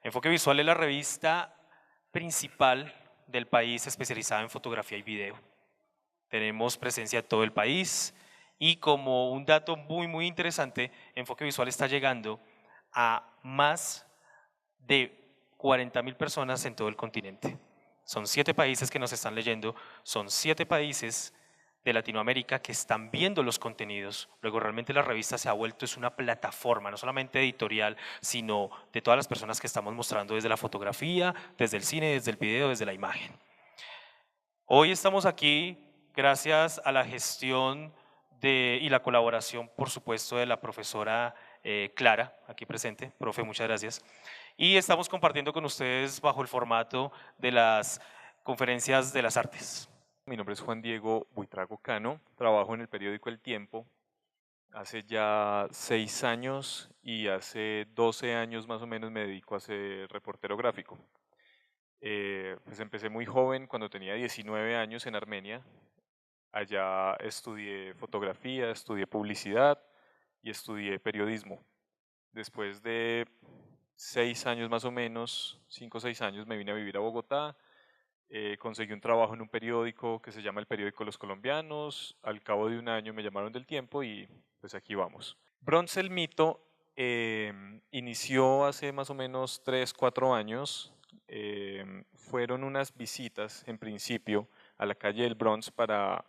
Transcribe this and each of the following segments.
Enfoque Visual es la revista principal del país especializada en fotografía y video. Tenemos presencia en todo el país y como un dato muy interesante, Enfoque Visual está llegando a más de 40.000 personas en todo el continente. Son 7 países que nos están leyendo, son 7 países de Latinoamérica que están viendo los contenidos. Luego realmente la revista se ha vuelto es una plataforma, no solamente editorial, sino de todas las personas que estamos mostrando desde la fotografía, desde el cine, desde el video, desde la imagen. Hoy estamos aquí gracias a la gestión y la colaboración, por supuesto, de la profesora Clara, aquí presente. Profe, muchas gracias. Y estamos compartiendo con ustedes bajo el formato de las conferencias de las artes. Mi nombre es Juan Diego Buitrago Cano, trabajo en el periódico El Tiempo hace ya 6 años y hace 12 años más o menos me dedico a ser reportero gráfico. Pues empecé muy joven, cuando tenía 19 años en Armenia. Allá estudié fotografía, estudié publicidad y estudié periodismo. Después de 6 años más o menos, 5 o 6 años, me vine a vivir a Bogotá. Conseguí un trabajo en un periódico que se llama El Periódico Los Colombianos. Al cabo de un año me llamaron del Tiempo y pues aquí vamos. Bronce el Mito inició hace más o menos 3, 4 años. Fueron unas visitas en principio a la calle del Bronx para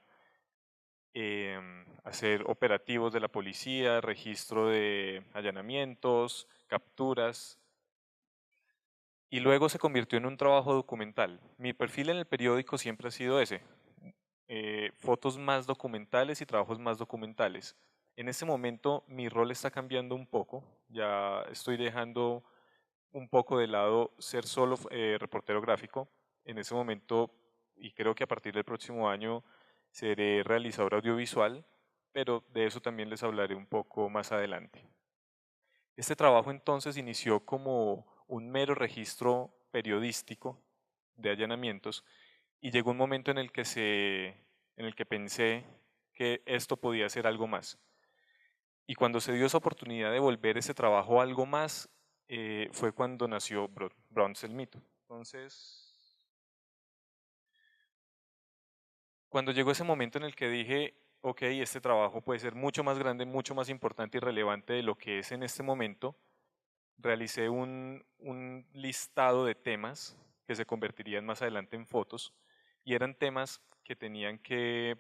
hacer operativos de la policía, registro de allanamientos, capturas, y luego se convirtió en un trabajo documental. Mi perfil en el periódico siempre ha sido ese, fotos más documentales y trabajos más documentales. En este momento mi rol está cambiando un poco, ya estoy dejando un poco de lado ser solo reportero gráfico. En ese momento, y creo que a partir del próximo año, seré realizador audiovisual, pero de eso también les hablaré un poco más adelante. Este trabajo entonces inició como un mero registro periodístico de allanamientos y llegó un momento en el que pensé que esto podía ser algo más. Y cuando se dio esa oportunidad de volver ese trabajo a algo más, fue cuando nació Bronce el Mito. Entonces, cuando llegó ese momento en el que dije, ok, este trabajo puede ser mucho más grande, mucho más importante y relevante de lo que es en este momento, realicé un listado de temas que se convertirían más adelante en fotos y eran temas que tenían que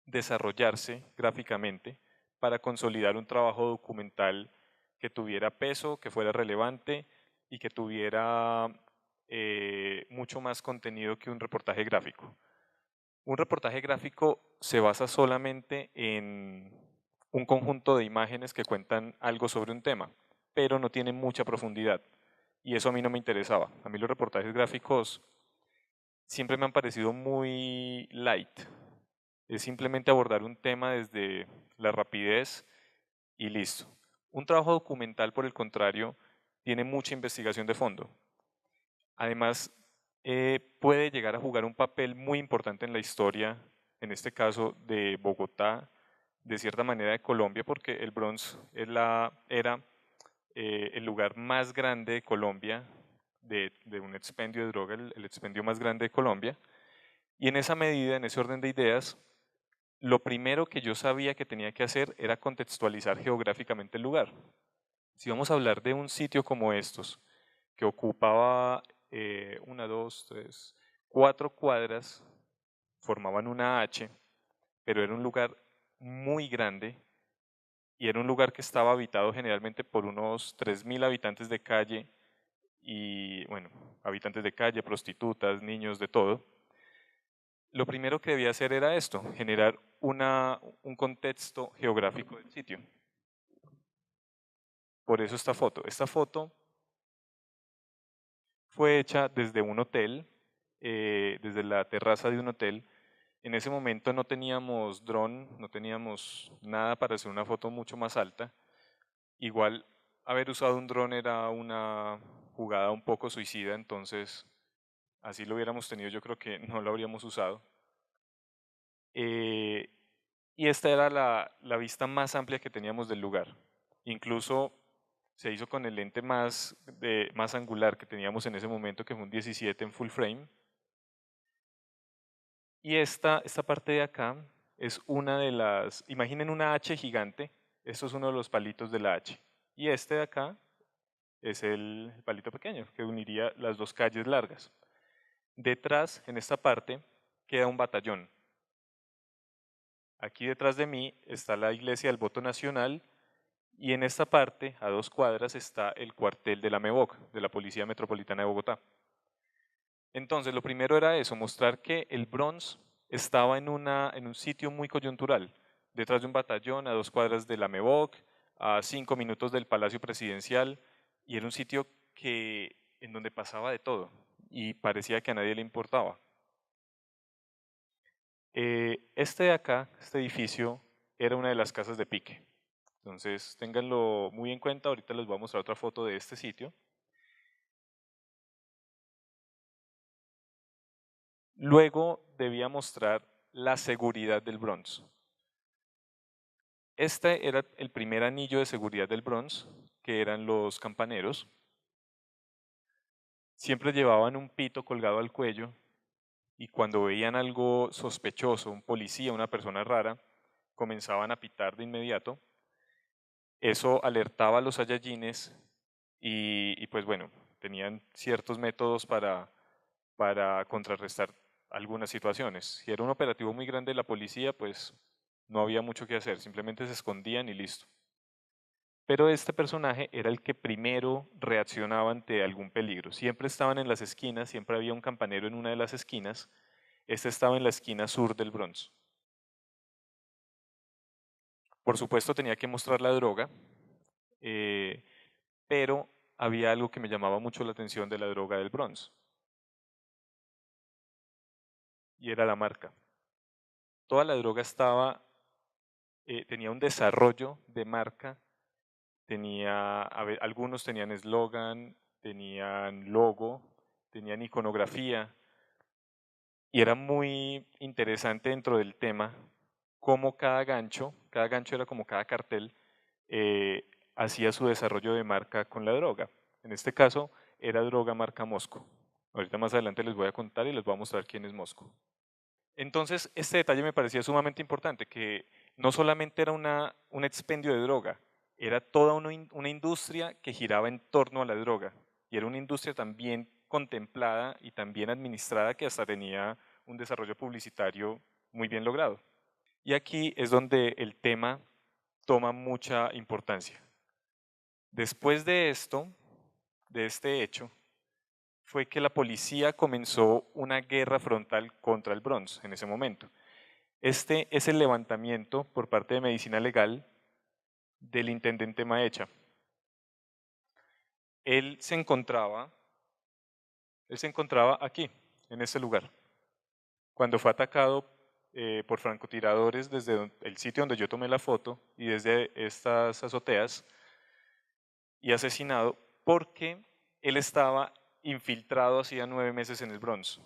desarrollarse gráficamente para consolidar un trabajo documental que tuviera peso, que fuera relevante y que tuviera mucho más contenido que un reportaje gráfico. Un reportaje gráfico se basa solamente en un conjunto de imágenes que cuentan algo sobre un tema, pero no tiene mucha profundidad. Y eso a mí no me interesaba. A mí los reportajes gráficos siempre me han parecido muy light. Es simplemente abordar un tema desde la rapidez y listo. Un trabajo documental, por el contrario, tiene mucha investigación de fondo. Además, puede llegar a jugar un papel muy importante en la historia, en este caso de Bogotá, de cierta manera de Colombia, porque el Bronx era el lugar más grande de Colombia, de un expendio de droga, el expendio más grande de Colombia. Y en esa medida, en ese orden de ideas, lo primero que yo sabía que tenía que hacer era contextualizar geográficamente el lugar. Si vamos a hablar de un sitio como estos, que ocupaba 4 cuadras, formaban una H, pero era un lugar muy grande y era un lugar que estaba habitado generalmente por unos 3.000 habitantes de calle y, bueno, habitantes de calle, prostitutas, niños, de todo. Lo primero que debía hacer era esto, generar un contexto geográfico del sitio. Por eso esta foto. Esta foto fue hecha desde un hotel, desde la terraza de un hotel. En ese momento no teníamos dron, no teníamos nada para hacer una foto mucho más alta. Igual haber usado un dron era una jugada un poco suicida, entonces así lo hubiéramos tenido, yo creo que no lo habríamos usado. Eh, y esta era la vista más amplia que teníamos del lugar. Incluso se hizo con el lente más angular que teníamos en ese momento, que fue un 17 en full frame. Y esta parte de acá es una de las, imaginen una H gigante, esto es uno de los palitos de la H. Y este de acá es el palito pequeño, que uniría las dos calles largas. Detrás, en esta parte, queda un batallón. Aquí detrás de mí está la iglesia del Voto Nacional y en esta parte, a 2 cuadras, está el cuartel de la MEBOC, de la Policía Metropolitana de Bogotá. Entonces, lo primero era eso, mostrar que el Bronx estaba en un sitio muy coyuntural, detrás de un batallón, a 2 cuadras de la MEBOC, a 5 minutos del Palacio Presidencial, y era un sitio en donde pasaba de todo y parecía que a nadie le importaba. Este de acá, este edificio, era una de las casas de pique. Entonces, ténganlo muy en cuenta. Ahorita les voy a mostrar otra foto de este sitio. Luego debía mostrar la seguridad del Bronx. Este era el primer anillo de seguridad del Bronx, que eran los campaneros. Siempre llevaban un pito colgado al cuello y cuando veían algo sospechoso, un policía, una persona rara, comenzaban a pitar de inmediato. Eso alertaba a los Saiyajines y pues bueno, tenían ciertos métodos para contrarrestar algunas situaciones. Si era un operativo muy grande de la policía, pues no había mucho que hacer, simplemente se escondían y listo. Pero este personaje era el que primero reaccionaba ante algún peligro. Siempre estaban en las esquinas, siempre había un campanero en una de las esquinas. Este estaba en la esquina sur del Bronx. Por supuesto tenía que mostrar la droga, eh, pero había algo que me llamaba mucho la atención de la droga del Bronx, y era la marca. Toda la droga tenía un desarrollo de marca, algunos tenían eslogan, tenían logo, tenían iconografía, y era muy interesante dentro del tema cómo cada gancho era como cada cartel, eh, hacía su desarrollo de marca con la droga. En este caso era droga marca Mosco. Ahorita más adelante les voy a contar y les voy a mostrar quién es Mosco. Entonces, este detalle me parecía sumamente importante, que no solamente era un expendio de droga, era toda una industria que giraba en torno a la droga, y era una industria también contemplada y también administrada que hasta tenía un desarrollo publicitario muy bien logrado. Y aquí es donde el tema toma mucha importancia. Después de esto, de este hecho, fue que la policía comenzó una guerra frontal contra el Bronx en ese momento. Este es el levantamiento por parte de Medicina Legal del intendente Maecha. Él se encontraba aquí, en este lugar, cuando fue atacado por francotiradores desde el sitio donde yo tomé la foto y desde estas azoteas, y asesinado porque él estaba infiltrado hacía 9 meses en el Bronx.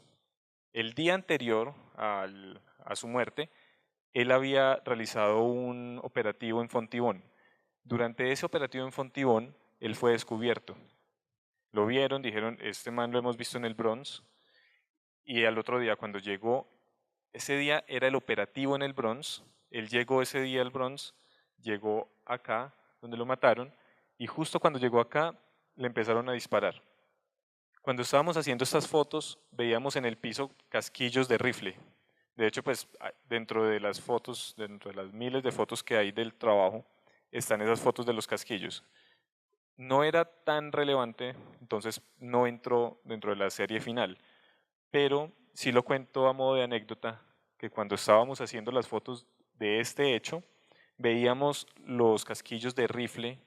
El día anterior a su muerte, él había realizado un operativo en Fontibón. Durante ese operativo en Fontibón, él fue descubierto. Lo vieron, dijeron, este man lo hemos visto en el Bronx, y al otro día cuando llegó, ese día era el operativo en el Bronx, él llegó ese día al Bronx, llegó acá, donde lo mataron, y justo cuando llegó acá, le empezaron a disparar. Cuando estábamos haciendo estas fotos, veíamos en el piso casquillos de rifle. De hecho, pues dentro de las fotos, dentro de las miles de fotos que hay del trabajo, están esas fotos de los casquillos. No era tan relevante, entonces no entró dentro de la serie final, pero sí lo cuento a modo de anécdota, que cuando estábamos haciendo las fotos de este hecho, veíamos los casquillos de rifle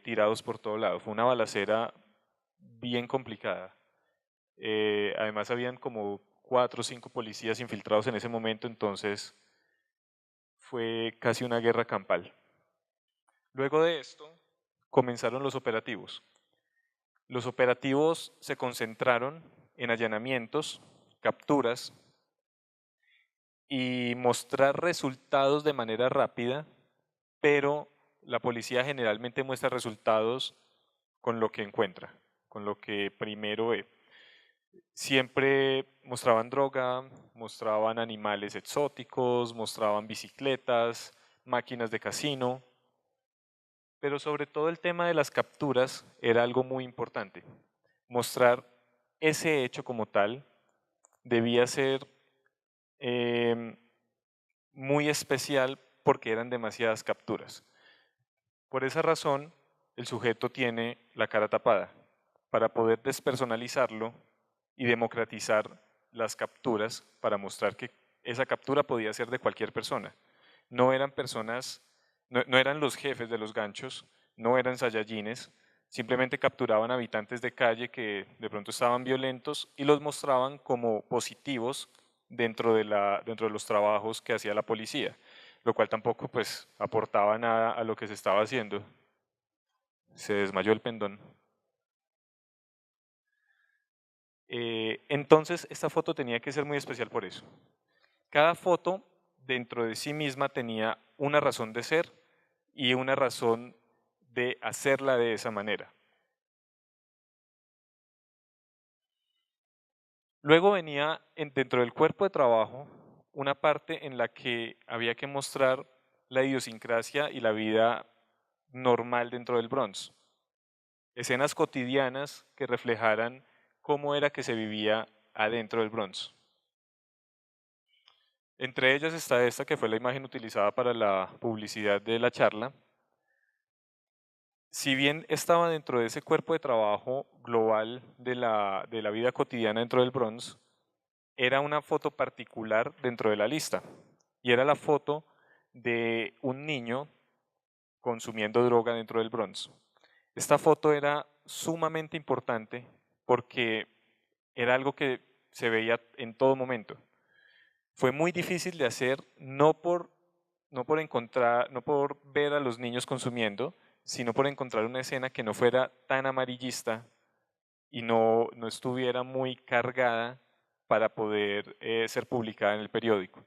tirados por todo lado. Fue una balacera bien complicada. Además habían como 4 o 5 policías infiltrados en ese momento, entonces fue casi una guerra campal. Luego de esto comenzaron los operativos. Los operativos se concentraron en allanamientos, capturas y mostrar resultados de manera rápida, pero la policía generalmente muestra resultados con lo que encuentra, con lo que primero ve. Siempre mostraban droga, mostraban animales exóticos, mostraban bicicletas, máquinas de casino, pero sobre todo el tema de las capturas era algo muy importante. Mostrar ese hecho como tal debía ser em, muy especial porque eran demasiadas capturas. Por esa razón, el sujeto tiene la cara tapada para poder despersonalizarlo y democratizar las capturas para mostrar que esa captura podía ser de cualquier persona. No eran personas, no eran los jefes de los ganchos, no eran sayajines, simplemente capturaban habitantes de calle que de pronto estaban violentos y los mostraban como positivos dentro de los trabajos que hacía la policía, lo cual tampoco pues aportaba nada a lo que se estaba haciendo. Se desmayó el pendón. Entonces, esta foto tenía que ser muy especial por eso. Cada foto dentro de sí misma tenía una razón de ser y una razón de hacerla de esa manera. Luego venía dentro del cuerpo de trabajo una parte en la que había que mostrar la idiosincrasia y la vida normal dentro del Bronx. Escenas cotidianas que reflejaran cómo era que se vivía adentro del Bronx. Entre ellas está esta que fue la imagen utilizada para la publicidad de la charla. Si bien estaba dentro de ese cuerpo de trabajo global de la vida cotidiana dentro del Bronx, era una foto particular dentro de la lista. Y era la foto de un niño consumiendo droga dentro del Bronx. Esta foto era sumamente importante porque era algo que se veía en todo momento. Fue muy difícil de hacer, no por ver a los niños consumiendo, sino por encontrar una escena que no fuera tan amarillista y no estuviera muy cargada para poder ser publicada en el periódico.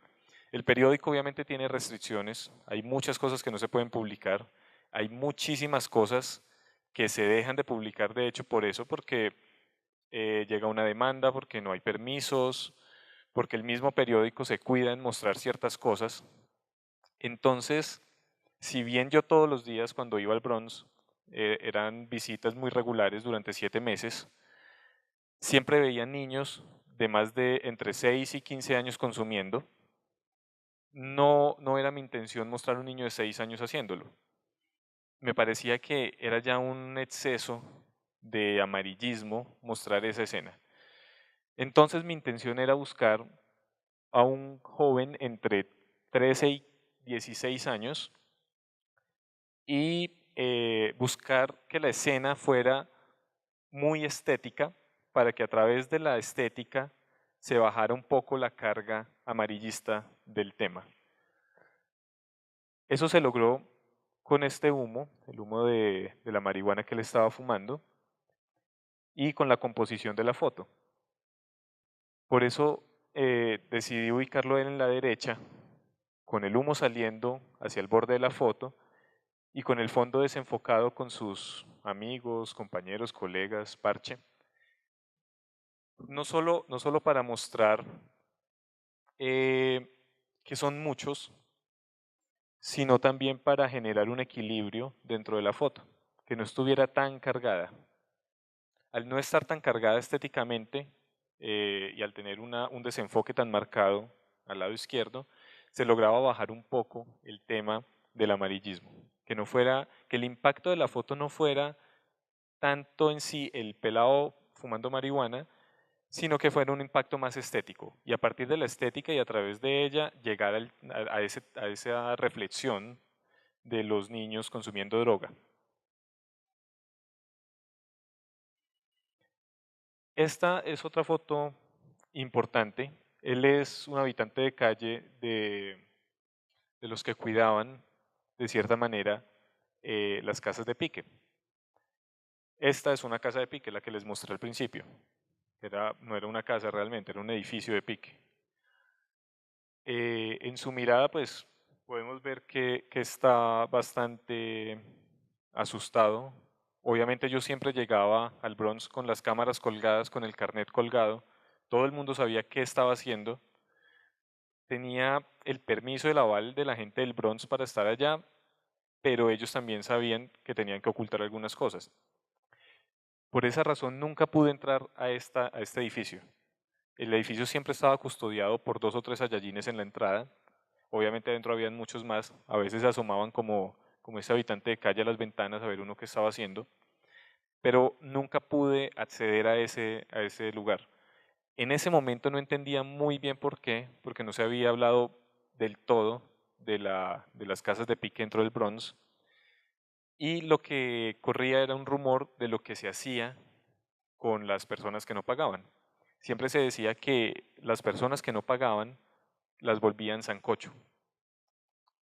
El periódico obviamente tiene restricciones, hay muchas cosas que no se pueden publicar, hay muchísimas cosas que se dejan de publicar, de hecho, por eso, porque llega una demanda, porque no hay permisos, porque el mismo periódico se cuida en mostrar ciertas cosas. Entonces, si bien yo todos los días cuando iba al Bronx, eran visitas muy regulares durante 7 meses, siempre veía niños de más de entre 6 y 15 años consumiendo. No era mi intención mostrar un niño de 6 años haciéndolo. Me parecía que era ya un exceso de amarillismo mostrar esa escena. Entonces mi intención era buscar a un joven entre 13 y 16 años y buscar que la escena fuera muy estética para que a través de la estética se bajara un poco la carga amarillista del tema. Eso se logró con este humo, el humo de la marihuana que él estaba fumando, y con la composición de la foto. Por eso decidí ubicarlo él en la derecha, con el humo saliendo hacia el borde de la foto y con el fondo desenfocado con sus amigos, compañeros, colegas, parche. No solo para mostrar que son muchos, sino también para generar un equilibrio dentro de la foto, que no estuviera tan cargada. Al no estar tan cargada estéticamente y al tener un desenfoque tan marcado al lado izquierdo, se lograba bajar un poco el tema del amarillismo, que el impacto de la foto no fuera tanto en sí el pelado fumando marihuana, sino que fuera un impacto más estético. Y a partir de la estética y a través de ella llegar a esa reflexión de los niños consumiendo droga. Esta es otra foto importante. Él es un habitante de calle de los que cuidaban, de cierta manera, las casas de pique. Esta es una casa de pique, la que les mostré al principio. No era una casa realmente, era un edificio de pique. En su mirada, pues, podemos ver que está bastante asustado. Obviamente yo siempre llegaba al Bronx con las cámaras colgadas, con el carnet colgado. Todo el mundo sabía qué estaba haciendo. Tenía el permiso, el aval de la gente del Bronx para estar allá, pero ellos también sabían que tenían que ocultar algunas cosas. Por esa razón nunca pude entrar a este edificio. El edificio siempre estaba custodiado por 2 o 3 Saiyajines en la entrada. Obviamente adentro habían muchos más. A veces se asomaban como ese habitante de calle a las ventanas a ver uno qué estaba haciendo. Pero nunca pude acceder a ese lugar. En ese momento no entendía muy bien por qué, porque no se había hablado del todo de las casas de pique dentro del Bronx. Y lo que corría era un rumor de lo que se hacía con las personas que no pagaban. Siempre se decía que las personas que no pagaban las volvían sancocho.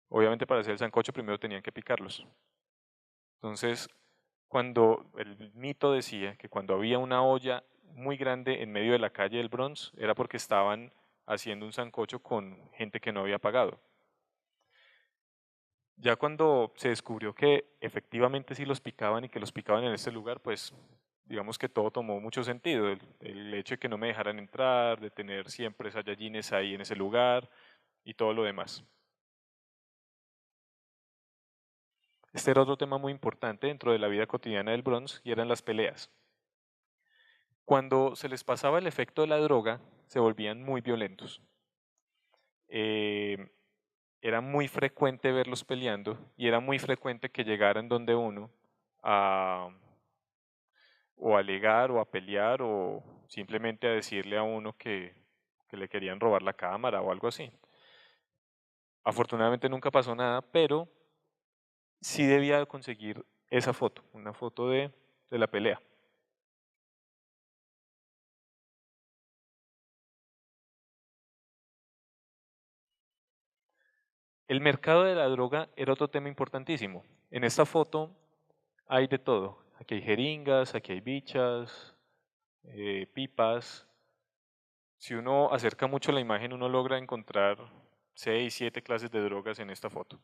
Obviamente para hacer el sancocho primero tenían que picarlos. Entonces, cuando el mito decía que cuando había una olla muy grande en medio de la calle del Bronx, era porque estaban haciendo un sancocho con gente que no había pagado. Ya cuando se descubrió que efectivamente sí los picaban y que los picaban en este lugar, pues digamos que todo tomó mucho sentido. El hecho de que no me dejaran entrar, de tener siempre Saiyajines ahí en ese lugar y todo lo demás. Este era otro tema muy importante dentro de la vida cotidiana del Bronx y eran las peleas. Cuando se les pasaba el efecto de la droga, se volvían muy violentos. Eh, Era muy frecuente verlos peleando y era muy frecuente que llegaran donde uno a o a alegar o a pelear o simplemente a decirle a uno que le querían robar la cámara o algo así. Afortunadamente nunca pasó nada, pero sí debía conseguir esa foto, una foto de la pelea. El mercado de la droga era otro tema importantísimo. En esta foto hay de todo. Aquí hay jeringas, aquí hay bichas, pipas. Si uno acerca mucho la imagen, uno logra encontrar 6, 7 clases de drogas en esta foto.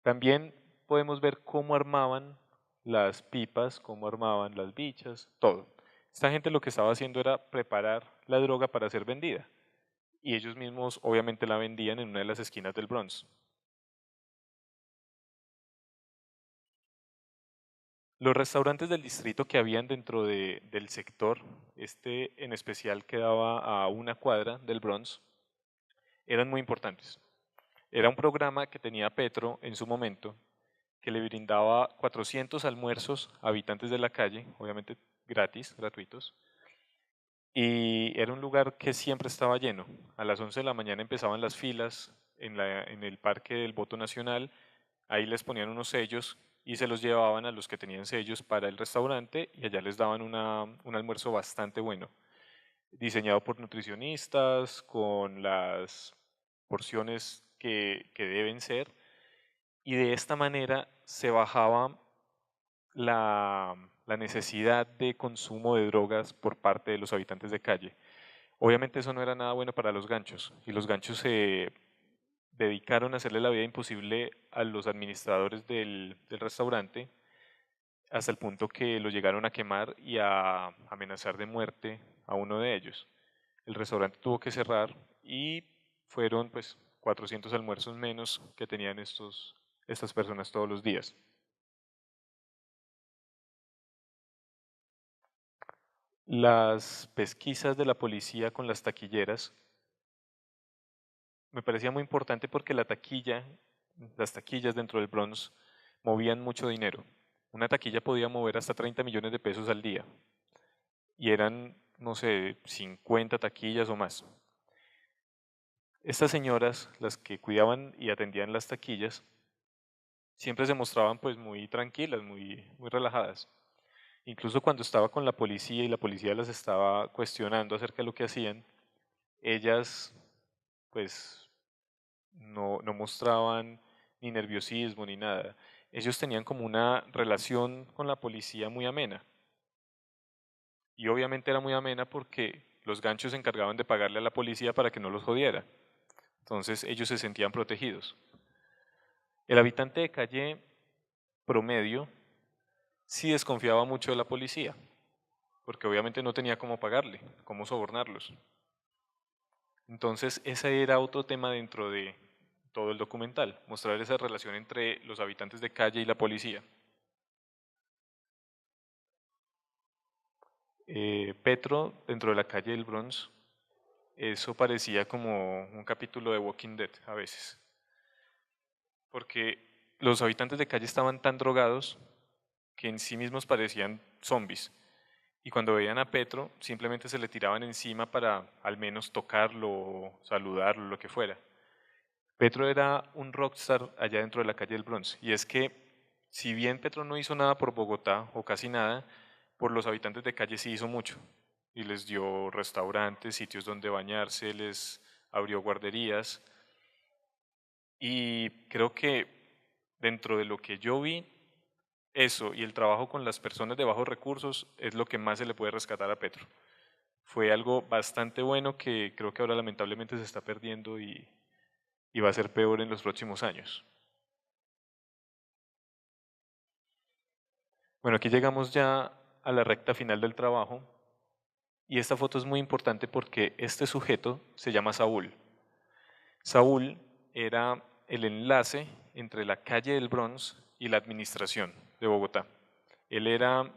También podemos ver cómo armaban las pipas, cómo armaban las bichas, todo. Esta gente lo que estaba haciendo era preparar la droga para ser vendida. Y ellos mismos obviamente la vendían en una de las esquinas del Bronx. Los restaurantes del distrito que habían dentro del sector, este en especial quedaba a una cuadra del Bronx, eran muy importantes. Era un programa que tenía Petro en su momento, que le brindaba 400 almuerzos a habitantes de la calle, obviamente gratis, gratuitos, y era un lugar que siempre estaba lleno. A las 11 de la mañana empezaban las filas en el Parque del Voto Nacional, ahí les ponían unos sellos y se los llevaban a los que tenían sellos para el restaurante y allá les daban un almuerzo bastante bueno, diseñado por nutricionistas, con las porciones que deben ser, y de esta manera se bajaba la necesidad de consumo de drogas por parte de los habitantes de calle. Obviamente eso no era nada bueno para los ganchos, y los ganchos se dedicaron a hacerle la vida imposible a los administradores del restaurante, hasta el punto que lo llegaron a quemar y a amenazar de muerte a uno de ellos. El restaurante tuvo que cerrar y fueron pues 400 almuerzos menos que tenían estas personas todos los días. Las pesquisas de la policía con las taquilleras me parecía muy importante porque las taquillas dentro del Bronx movían mucho dinero. Una taquilla podía mover hasta 30 millones de pesos al día y eran, no sé, 50 taquillas o más. Estas señoras, las que cuidaban y atendían las taquillas, siempre se mostraban pues muy tranquilas, muy relajadas. Incluso cuando estaba con la policía y la policía las estaba cuestionando acerca de lo que hacían, ellas pues no mostraban ni nerviosismo ni nada. Ellos tenían como una relación con la policía muy amena. Y obviamente era muy amena porque los ganchos se encargaban de pagarle a la policía para que no los jodiera. Entonces ellos se sentían protegidos. El habitante de calle promedio sí desconfiaba mucho de la policía, porque obviamente no tenía cómo pagarle, cómo sobornarlos. Entonces, ese era otro tema dentro de todo el documental, mostrar esa relación entre los habitantes de calle y la policía. Petro, dentro de la calle del Bronx, eso parecía como un capítulo de Walking Dead a veces, porque los habitantes de calle estaban tan drogados que en sí mismos parecían zombies. Y cuando veían a Petro, simplemente se le tiraban encima para al menos tocarlo, saludarlo, lo que fuera. Petro era un rockstar allá dentro de la calle del Bronx. Y es que, si bien Petro no hizo nada por Bogotá, o casi nada, por los habitantes de calle sí hizo mucho. Y les dio restaurantes, sitios donde bañarse, les abrió guarderías. Y creo que dentro de lo que yo vi, eso y el trabajo con las personas de bajos recursos es lo que más se le puede rescatar a Petro. Fue algo bastante bueno que creo que ahora lamentablemente se está perdiendo y va a ser peor en los próximos años. Bueno, aquí llegamos ya a la recta final del trabajo y esta foto es muy importante porque este sujeto se llama Saúl. Saúl era el enlace entre la calle del Bronx y la administración de Bogotá. Él era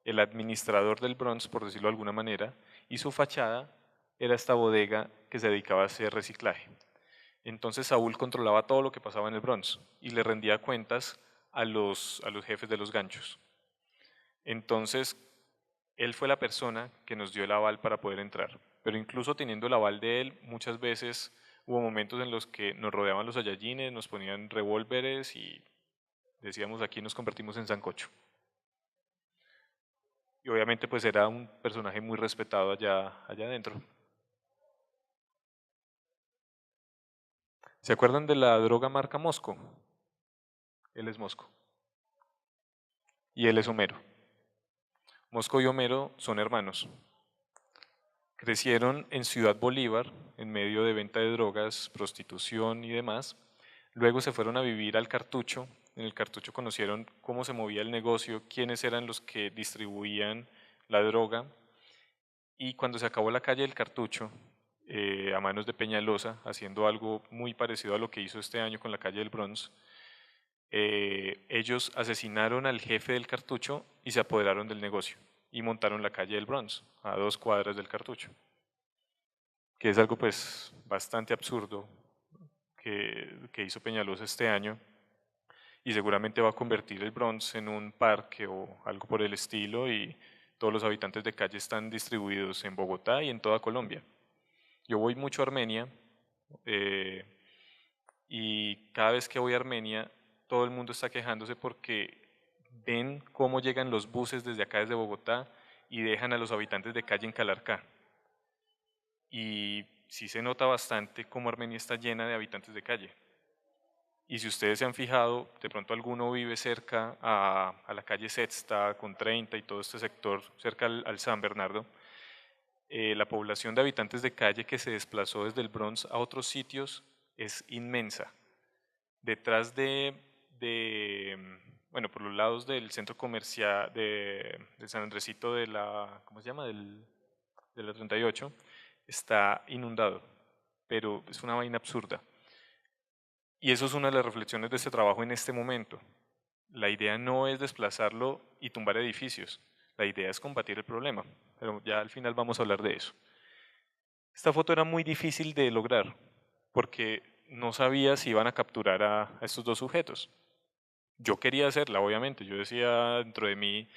el administrador del Bronx, por decirlo de alguna manera, y su fachada era esta bodega que se dedicaba a hacer reciclaje. Entonces Saúl controlaba todo lo que pasaba en el Bronx y le rendía cuentas a los jefes de los ganchos. Entonces, él fue la persona que nos dio el aval para poder entrar. Pero incluso teniendo el aval de él, muchas veces hubo momentos en los que nos rodeaban los Saiyajines, nos ponían revólveres y decíamos aquí nos convertimos en sancocho. Y obviamente pues era un personaje muy respetado allá adentro. ¿Se acuerdan de la droga marca Mosco? Él es Mosco y él es Homero. Mosco y Homero son hermanos. Crecieron en Ciudad Bolívar, en medio de venta de drogas, prostitución y demás. Luego se fueron a vivir al Cartucho. En el Cartucho conocieron cómo se movía el negocio, quiénes eran los que distribuían la droga. Y cuando se acabó la calle del Cartucho, a manos de Peñalosa, haciendo algo muy parecido a lo que hizo este año con la calle del Bronx, ellos asesinaron al jefe del Cartucho y se apoderaron del negocio y montaron la calle del Bronx, a 2 cuadras del Cartucho, que es algo pues bastante absurdo que hizo Peñalosa este año y seguramente va a convertir el Bronx en un parque o algo por el estilo y todos los habitantes de calle están distribuidos en Bogotá y en toda Colombia. Yo voy mucho a Armenia eh, y cada vez que voy a Armenia todo el mundo está quejándose porque ven cómo llegan los buses desde acá, desde Bogotá, y dejan a los habitantes de calle en Calarcá. Y sí se nota bastante cómo Armenia está llena de habitantes de calle. Y si ustedes se han fijado, de pronto alguno vive cerca a la calle Sexta con 30 y todo este sector cerca al San Bernardo, la población de habitantes de calle que se desplazó desde el Bronx a otros sitios es inmensa. Detrás bueno, por los lados del centro comercial de San Andresito de la, ¿cómo se llama? De la 38, está inundado, pero es una vaina absurda. Y eso es una de las reflexiones de este trabajo en este momento. La idea no es desplazarlo y tumbar edificios, la idea es combatir el problema, pero ya al final vamos a hablar de eso. Esta foto era muy difícil de lograr porque no sabía si iban a capturar a estos dos sujetos. Yo quería hacerla, obviamente, yo decía dentro de mí,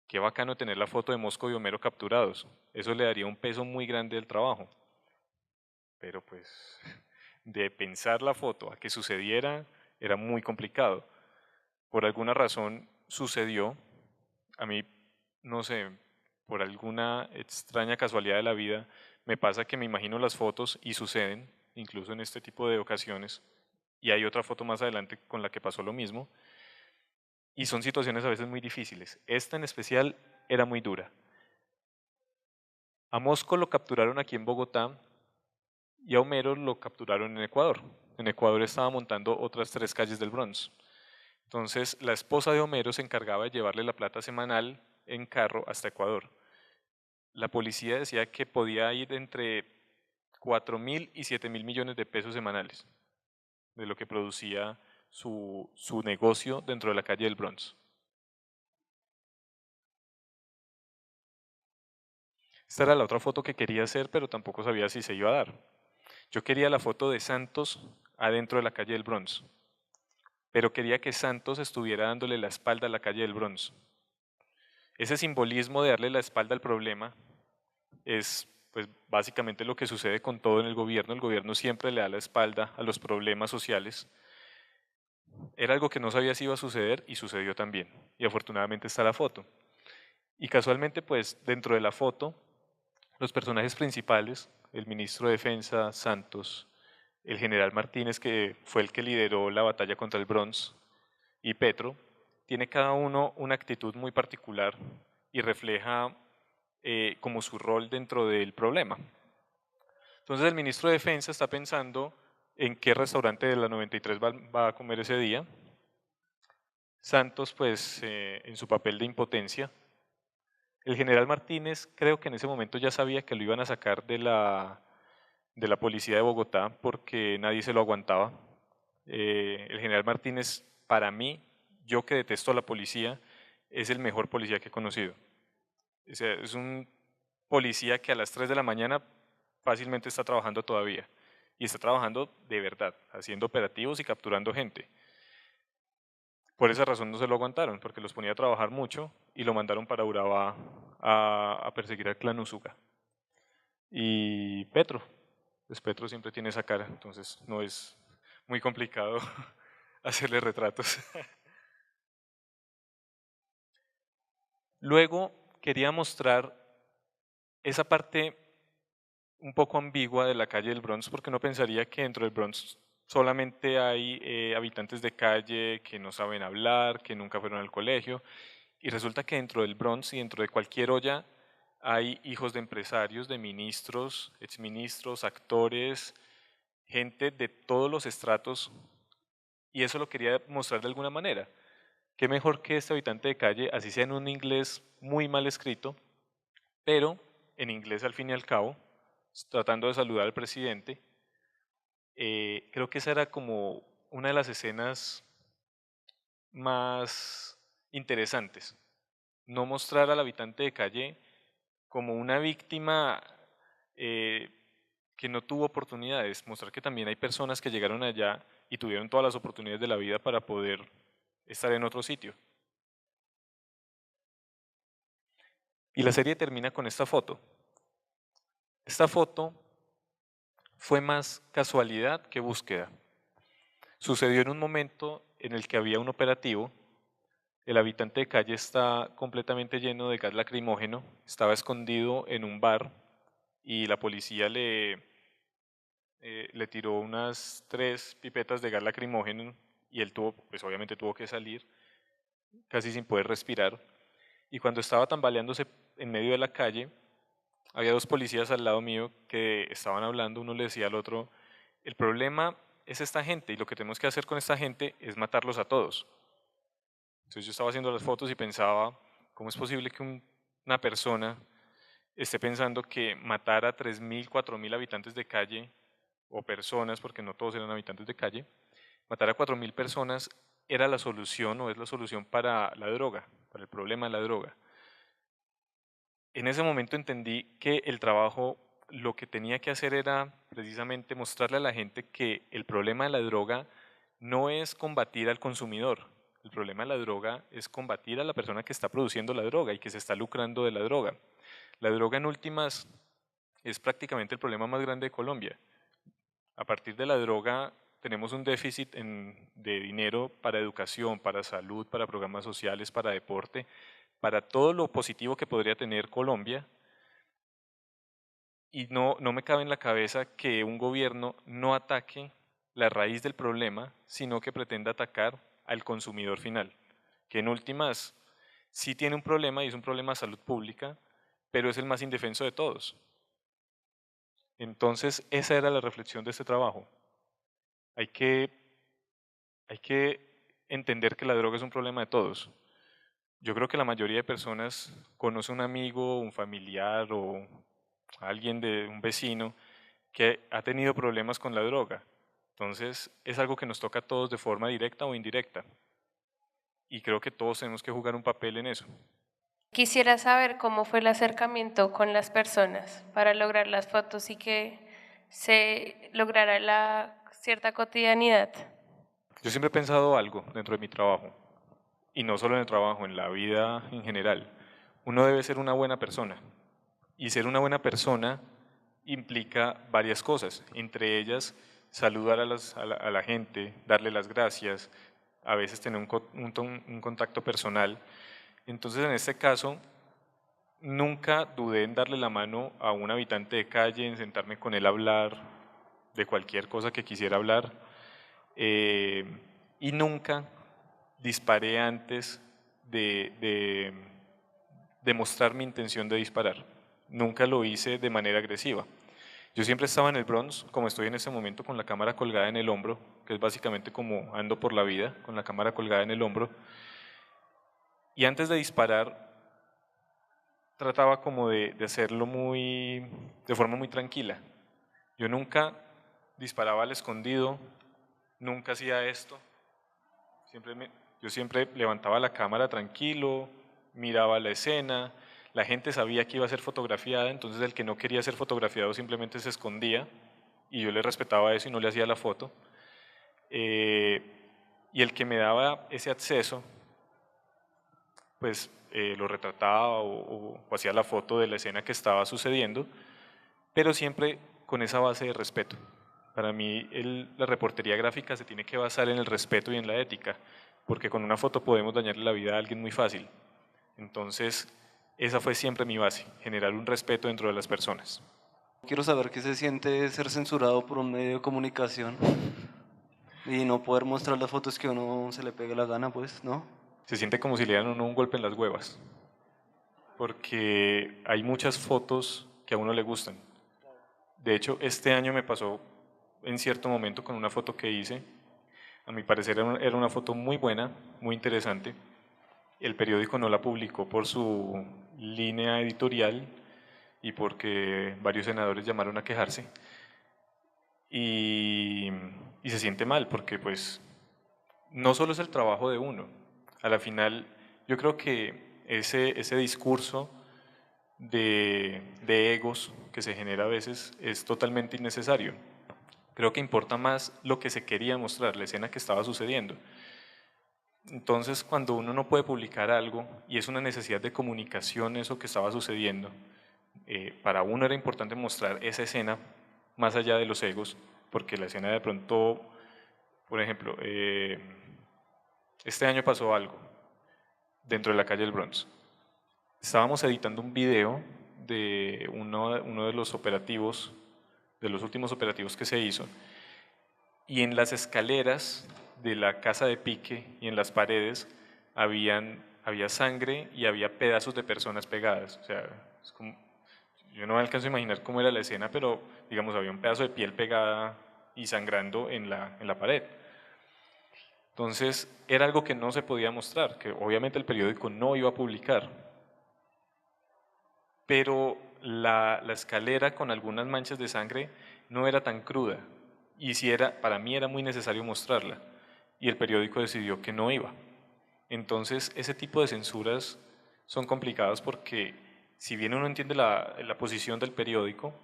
qué bacano tener la foto de Mosco y Homero capturados, eso le daría un peso muy grande al trabajo. Pero pues de pensar la foto a que sucediera era muy complicado. Por alguna razón sucedió, a mí, no sé, por alguna extraña casualidad de la vida, me pasa que me imagino las fotos y suceden, incluso en este tipo de ocasiones, y hay otra foto más adelante con la que pasó lo mismo, y son situaciones a veces muy difíciles. Esta en especial era muy dura. A Mosco lo capturaron aquí en Bogotá y a Homero lo capturaron en Ecuador, en Ecuador estaba montando otras 3 calles del Bronx. Entonces, la esposa de Homero se encargaba de llevarle la plata semanal en carro hasta Ecuador. La policía decía que podía ir entre 4.000 y 7.000 millones de pesos semanales de lo que producía su negocio dentro de la calle del Bronx. Esta era la otra foto que quería hacer, pero tampoco sabía si se iba a dar. Yo quería la foto de Santos adentro de la calle del Bronx, pero quería que Santos estuviera dándole la espalda a la calle del Bronx. Ese simbolismo de darle la espalda al problema es pues básicamente lo que sucede con todo en el gobierno. El gobierno siempre le da la espalda a los problemas sociales. Era algo que no sabía si iba a suceder y sucedió también. Y afortunadamente está la foto. Y casualmente pues dentro de la foto los personajes principales, el ministro de Defensa, Santos, el general Martínez, que fue el que lideró la batalla contra el Bronx, y Petro, tiene cada uno una actitud muy particular y refleja como su rol dentro del problema. Entonces el ministro de Defensa está pensando en qué restaurante de la 93 va a comer ese día. Santos, pues, en su papel de impotencia. El general Martínez creo que en ese momento ya sabía que lo iban a sacar de la policía de Bogotá porque nadie se lo aguantaba. El general Martínez, para mí, yo que detesto a la policía, es el mejor policía que he conocido. O sea, es un policía que a las 3 de la mañana fácilmente está trabajando todavía. Y está trabajando de verdad, haciendo operativos y capturando gente. Por esa razón no se lo aguantaron, porque los ponía a trabajar mucho y lo mandaron para Urabá a perseguir al clan Usuga. Y Petro, pues Petro siempre tiene esa cara, entonces no es muy complicado hacerle retratos. Luego quería mostrar esa parte un poco ambigua de la calle del Bronx, porque no pensaría que dentro del Bronx solamente hay habitantes de calle que no saben hablar, que nunca fueron al colegio, y resulta que dentro del Bronx y dentro de cualquier olla hay hijos de empresarios, de ministros, exministros, actores, gente de todos los estratos, y eso lo quería mostrar de alguna manera. Qué mejor que este habitante de calle, así sea en un inglés muy mal escrito, pero en inglés al fin y al cabo, tratando de saludar al presidente. Creo que esa era como una de las escenas más interesantes. No mostrar al habitante de calle como una víctima eh, que no tuvo oportunidades, mostrar que también hay personas que llegaron allá y tuvieron todas las oportunidades de la vida para poder estar en otro sitio. Y la serie termina con esta foto. Esta foto fue más casualidad que búsqueda. Sucedió en un momento en el que había un operativo, el habitante de calle está completamente lleno de gas lacrimógeno, estaba escondido en un bar y la policía le tiró unas 3 pipetas de gas lacrimógeno y él tuvo, pues obviamente tuvo que salir casi sin poder respirar. Y cuando estaba tambaleándose en medio de la calle, había 2 policías al lado mío que estaban hablando, uno le decía al otro, el problema es esta gente y lo que tenemos que hacer con esta gente es matarlos a todos. Entonces yo estaba haciendo las fotos y pensaba, ¿cómo es posible que una persona esté pensando que matar a 3.000, 4.000 habitantes de calle o personas, porque no todos eran habitantes de calle, matar a 4.000 personas era la solución o es la solución para la droga, para el problema de la droga? En ese momento entendí que el trabajo lo que tenía que hacer era precisamente mostrarle a la gente que el problema de la droga no es combatir al consumidor, el problema de la droga es combatir a la persona que está produciendo la droga y que se está lucrando de la droga. La droga en últimas es prácticamente el problema más grande de Colombia. A partir de la droga tenemos un déficit de dinero para educación, para salud, para programas sociales, para deporte, para todo lo positivo que podría tener Colombia. Y no me cabe en la cabeza que un gobierno no ataque la raíz del problema, sino que pretenda atacar al consumidor final, que en últimas sí tiene un problema y es un problema de salud pública, pero es el más indefenso de todos. Entonces, esa era la reflexión de este trabajo. Hay que, hay que entender que la droga es un problema de todos. Yo creo que la mayoría de personas conoce un amigo, un familiar o alguien de un vecino que ha tenido problemas con la droga. Entonces es algo que nos toca a todos de forma directa o indirecta. Y creo que todos tenemos que jugar un papel en eso. Quisiera saber cómo fue el acercamiento con las personas para lograr las fotos y que se lograra la cierta cotidianidad. Yo siempre he pensado algo dentro de mi trabajo, y no solo en el trabajo, en la vida en general. Uno debe ser una buena persona, y ser una buena persona implica varias cosas, entre ellas saludar a la gente, darle las gracias, a veces tener un contacto personal. Entonces, en este caso, nunca dudé en darle la mano a un habitante de calle, en sentarme con él a hablar de cualquier cosa que quisiera hablar, eh, y nunca disparé antes de mostrar mi intención de disparar. Nunca lo hice de manera agresiva. Yo siempre estaba en el Bronx, como estoy en este momento, con la cámara colgada en el hombro, que es básicamente como ando por la vida, con la cámara colgada en el hombro. Y antes de disparar, trataba como de hacerlo de forma muy tranquila. Yo nunca disparaba al escondido, nunca hacía esto. Yo siempre levantaba la cámara tranquilo, miraba la escena, la gente sabía que iba a ser fotografiada, entonces el que no quería ser fotografiado simplemente se escondía y yo le respetaba eso y no le hacía la foto. Y el que me daba ese acceso, pues lo retrataba o hacía la foto de la escena que estaba sucediendo, pero siempre con esa base de respeto. Para mí la reportería gráfica se tiene que basar en el respeto y en la ética, porque con una foto podemos dañarle la vida a alguien muy fácil. Entonces, esa fue siempre mi base, generar un respeto dentro de las personas. Quiero saber qué se siente ser censurado por un medio de comunicación y no poder mostrar las fotos que a uno se le pegue la gana, pues, ¿no? Se siente como si le dieran a uno un golpe en las huevas, porque hay muchas fotos que a uno le gustan. De hecho, este año me pasó en cierto momento con una foto que hice. A mi parecer era una foto muy buena, muy interesante. El periódico no la publicó por su línea editorial y porque varios senadores llamaron a quejarse. Y, y se siente mal porque pues no solo es el trabajo de uno. A la final yo creo que ese discurso de egos que se genera a veces es totalmente innecesario. Creo que importa más lo que se quería mostrar, la escena que estaba sucediendo. Entonces, cuando uno no puede publicar algo y es una necesidad de comunicación eso que estaba sucediendo, para uno era importante mostrar esa escena más allá de los egos, porque la escena de pronto, por ejemplo, este año pasó algo dentro de la calle del Bronx. Estábamos editando un video de uno de los operativos, de los últimos operativos que se hizo, y en las escaleras de la casa de pique y en las paredes había sangre y había pedazos de personas pegadas. O sea, yo no me alcanzo a imaginar cómo era la escena, pero digamos, había un pedazo de piel pegada y sangrando en la pared. Entonces, era algo que no se podía mostrar, que obviamente el periódico no iba a publicar. Pero la escalera con algunas manchas de sangre no era tan cruda. Y para mí era muy necesario mostrarla. Y el periódico decidió que no iba. Entonces, ese tipo de censuras son complicadas porque si bien uno entiende la posición del periódico,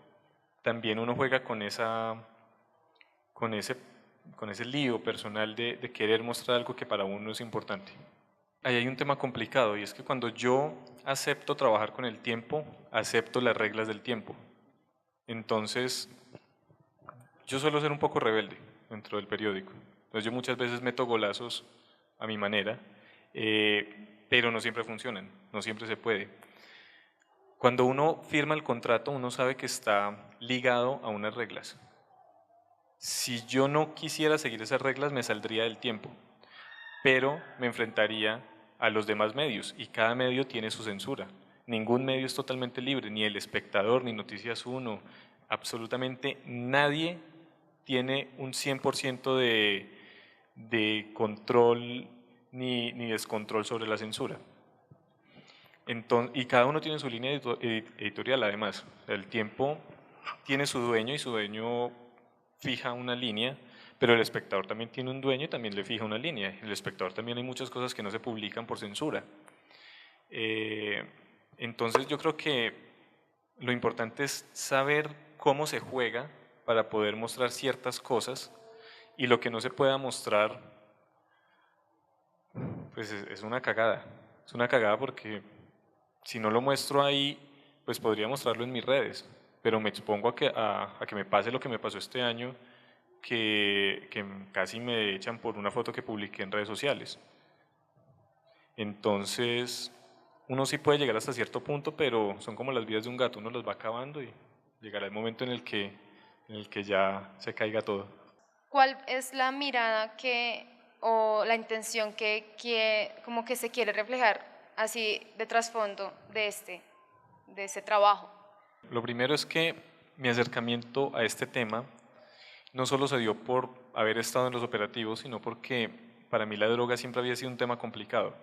también uno juega con ese lío personal de querer mostrar algo que para uno es importante. Ahí hay un tema complicado y es que cuando yo acepto trabajar con el tiempo, acepto las reglas del tiempo. Entonces, yo suelo ser un poco rebelde dentro del periódico. Entonces yo muchas veces meto golazos a mi manera, pero no siempre funcionan, no siempre se puede. Cuando uno firma el contrato, uno sabe que está ligado a unas reglas. Si yo no quisiera seguir esas reglas, me saldría del tiempo, pero me enfrentaría a los demás medios y cada medio tiene su censura. Ningún medio es totalmente libre, ni El Espectador, ni Noticias 1, absolutamente nadie tiene un 100% de control ni descontrol sobre la censura. Y cada uno tiene su línea editorial además. El Tiempo tiene su dueño y su dueño fija una línea, pero el espectador también tiene un dueño y también le fija una línea. El espectador también hay muchas cosas que no se publican por censura. Entonces yo creo que lo importante es saber cómo se juega para poder mostrar ciertas cosas, y lo que no se pueda mostrar, pues es una cagada. Es una cagada porque si no lo muestro ahí, pues podría mostrarlo en mis redes, pero me expongo a que me pase lo que me pasó este año, que casi me echan por una foto que publiqué en redes sociales. Entonces, uno sí puede llegar hasta cierto punto, pero son como las vidas de un gato, uno los va acabando y llegará el momento en el que ya se caiga todo. ¿Cuál es la mirada o la intención como que se quiere reflejar así de trasfondo de ese trabajo? Lo primero es que mi acercamiento a este tema no solo se dio por haber estado en los operativos, sino porque para mí la droga siempre había sido un tema complicado.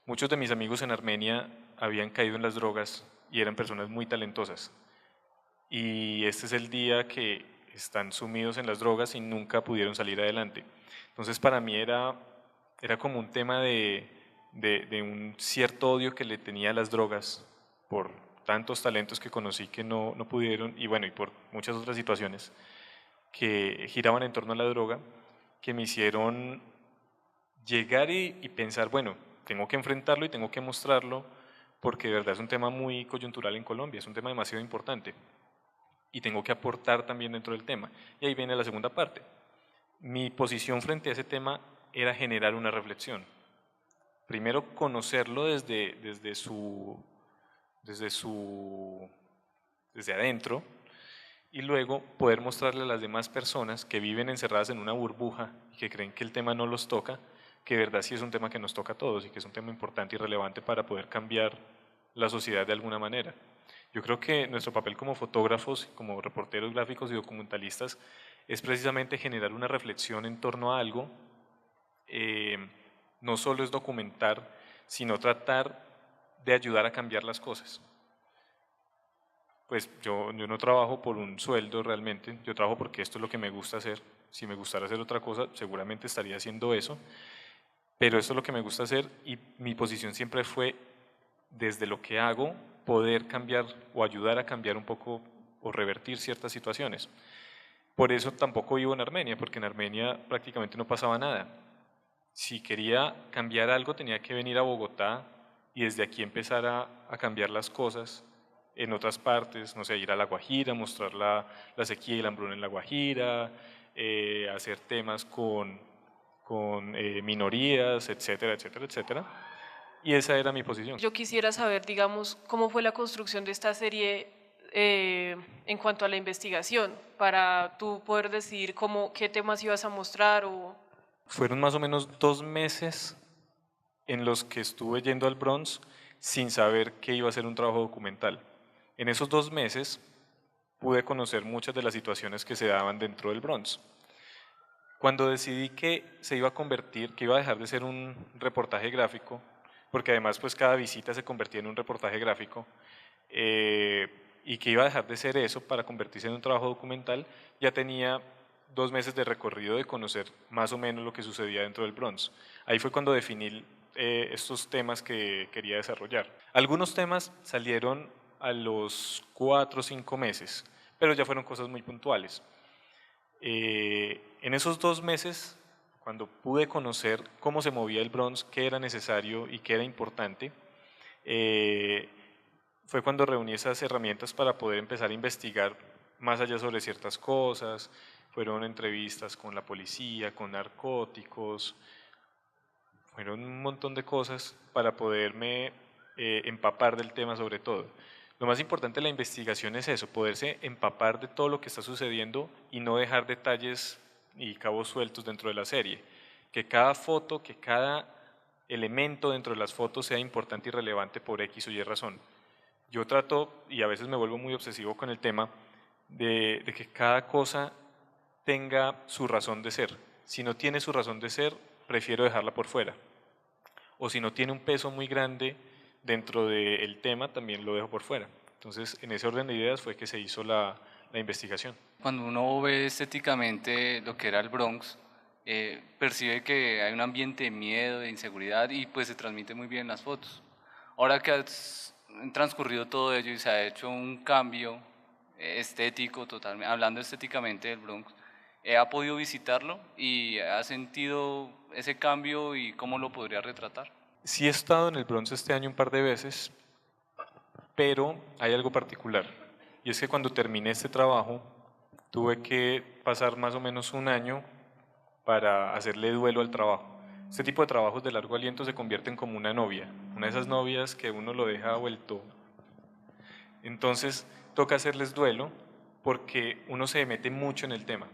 Muchos de mis amigos en Armenia habían caído en las drogas y eran personas muy talentosas. Y este es el día que están sumidos en las drogas y nunca pudieron salir adelante. Entonces para mí era como un tema de un cierto odio que le tenía a las drogas por tantos talentos que conocí que no pudieron, y bueno, y por muchas otras situaciones que giraban en torno a la droga, que me hicieron llegar y pensar, bueno, tengo que enfrentarlo y tengo que mostrarlo, porque de verdad es un tema muy coyuntural en Colombia, es un tema demasiado importante y tengo que aportar también dentro del tema. Y ahí viene la segunda parte. Mi posición frente a ese tema era generar una reflexión. Primero, conocerlo desde adentro, y luego poder mostrarle a las demás personas que viven encerradas en una burbuja y que creen que el tema no los toca, que de verdad sí es un tema que nos toca a todos y que es un tema importante y relevante para poder cambiar la sociedad de alguna manera. Yo creo que nuestro papel como fotógrafos, como reporteros gráficos y documentalistas, es precisamente generar una reflexión en torno a algo. No solo es documentar, sino tratar de ayudar a cambiar las cosas. Pues yo no trabajo por un sueldo realmente, yo trabajo porque esto es lo que me gusta hacer. Si me gustara hacer otra cosa, seguramente estaría haciendo eso, pero esto es lo que me gusta hacer, y mi posición siempre fue, desde lo que hago, poder cambiar o ayudar a cambiar un poco o revertir ciertas situaciones. Por eso tampoco vivo en Armenia, porque en Armenia prácticamente no pasaba nada. Si quería cambiar algo tenía que venir a Bogotá y desde aquí empezar a cambiar las cosas en otras partes, no sé, ir a La Guajira, mostrar la sequía y la hambruna en La Guajira, hacer temas con minorías, etcétera, etcétera, etcétera. Y esa era mi posición. Yo quisiera saber, digamos, cómo fue la construcción de esta serie en cuanto a la investigación, para tú poder decidir qué temas ibas a mostrar. Fueron más o menos 2 meses en los que estuve yendo al Bronx sin saber que iba a ser un trabajo documental. En esos 2 meses pude conocer muchas de las situaciones que se daban dentro del Bronx. Cuando decidí que se iba a convertir, que iba a dejar de ser un reportaje gráfico, porque además pues cada visita se convertía en un reportaje gráfico, y que iba a dejar de ser eso para convertirse en un trabajo documental, ya tenía 2 meses de recorrido de conocer más o menos lo que sucedía dentro del Bronx. Ahí fue cuando definí estos temas que quería desarrollar. Algunos temas salieron a los 4 o 5 meses, pero ya fueron cosas muy puntuales. En esos 2 meses, cuando pude conocer cómo se movía el Bronx, qué era necesario y qué era importante, fue cuando reuní esas herramientas para poder empezar a investigar más allá sobre ciertas cosas. Fueron entrevistas con la policía, con narcóticos, fueron un montón de cosas para poderme empapar del tema sobre todo. Lo más importante de la investigación es eso, poderse empapar de todo lo que está sucediendo y no dejar detalles y cabos sueltos dentro de la serie. Que cada foto, que cada elemento dentro de las fotos sea importante y relevante por X o Y razón. Yo trato, y a veces me vuelvo muy obsesivo con el tema, de que cada cosa tenga su razón de ser. Si no tiene su razón de ser, prefiero dejarla por fuera. O si no tiene un peso muy grande dentro del tema, también lo dejo por fuera. Entonces, en ese orden de ideas fue que se hizo la investigación. Cuando uno ve estéticamente lo que era el Bronx, percibe que hay un ambiente de miedo, de inseguridad y pues se transmite muy bien en las fotos. Ahora que ha transcurrido todo ello y se ha hecho un cambio estético, totalmente, hablando estéticamente del Bronx, ¿ha podido visitarlo y ha sentido ese cambio y cómo lo podría retratar? Sí he estado en el Bronx este año un par de veces, pero hay algo particular, y es que cuando terminé este trabajo tuve que pasar más o menos un año para hacerle duelo al trabajo. Este tipo de trabajos de largo aliento se convierten como una novia, una de esas novias que uno lo deja vuelto. Entonces toca hacerles duelo porque uno se mete mucho en el tema.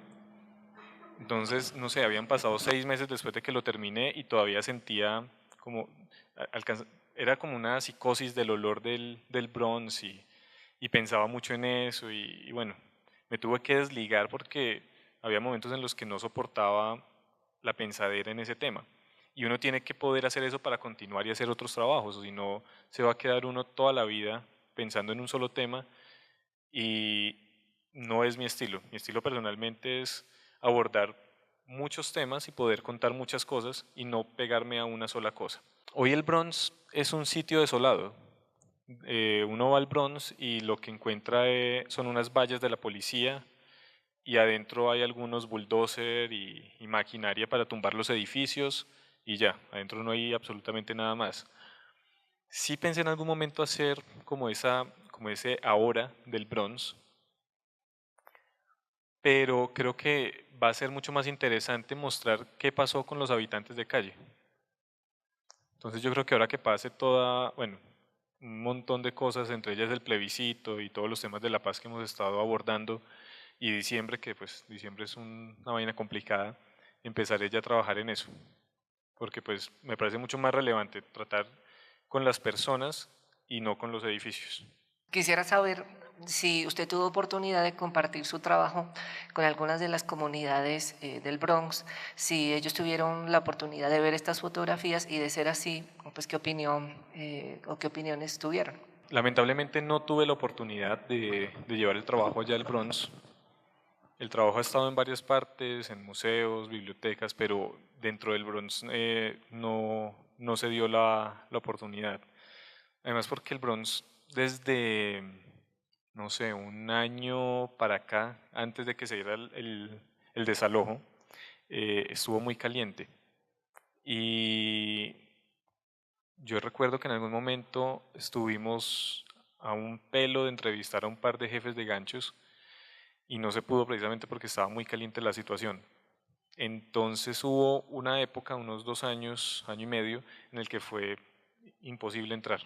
Entonces, no sé, habían pasado 6 meses después de que lo terminé y todavía sentía como, era como una psicosis del olor del Bronx y pensaba mucho en eso y bueno, me tuve que desligar porque había momentos en los que no soportaba la pensadera en ese tema. Y uno tiene que poder hacer eso para continuar y hacer otros trabajos, o si no, se va a quedar uno toda la vida pensando en un solo tema y no es mi estilo. Mi estilo personalmente es abordar muchos temas y poder contar muchas cosas y no pegarme a una sola cosa. Hoy el Bronx es un sitio desolado. Uno va al Bronx y lo que encuentra son unas vallas de la policía y adentro hay algunos bulldozer y maquinaria para tumbar los edificios y ya, adentro no hay absolutamente nada más. Sí pensé en algún momento hacer como ese ahora del Bronx, pero creo que va a ser mucho más interesante mostrar qué pasó con los habitantes de calle. Entonces yo creo que ahora que pase bueno, un montón de cosas, entre ellas el plebiscito y todos los temas de la paz que hemos estado abordando, y diciembre, que pues diciembre es una vaina complicada, empezaré ya a trabajar en eso, porque pues me parece mucho más relevante tratar con las personas y no con los edificios. Quisiera saber si usted tuvo oportunidad de compartir su trabajo con algunas de las comunidades del Bronx, si ellos tuvieron la oportunidad de ver estas fotografías y de ser así, pues qué opinión o qué opiniones tuvieron. Lamentablemente no tuve la oportunidad de llevar el trabajo allá al Bronx. El trabajo ha estado en varias partes, en museos, bibliotecas, pero dentro del Bronx no se dio la oportunidad. Además porque el Bronx desde, no sé, un año para acá, antes de que se diera el desalojo, estuvo muy caliente. Y yo recuerdo que en algún momento estuvimos a un pelo de entrevistar a un par de jefes de ganchos y no se pudo precisamente porque estaba muy caliente la situación. Entonces hubo una época, unos 2 años, año y medio, en el que fue imposible entrar.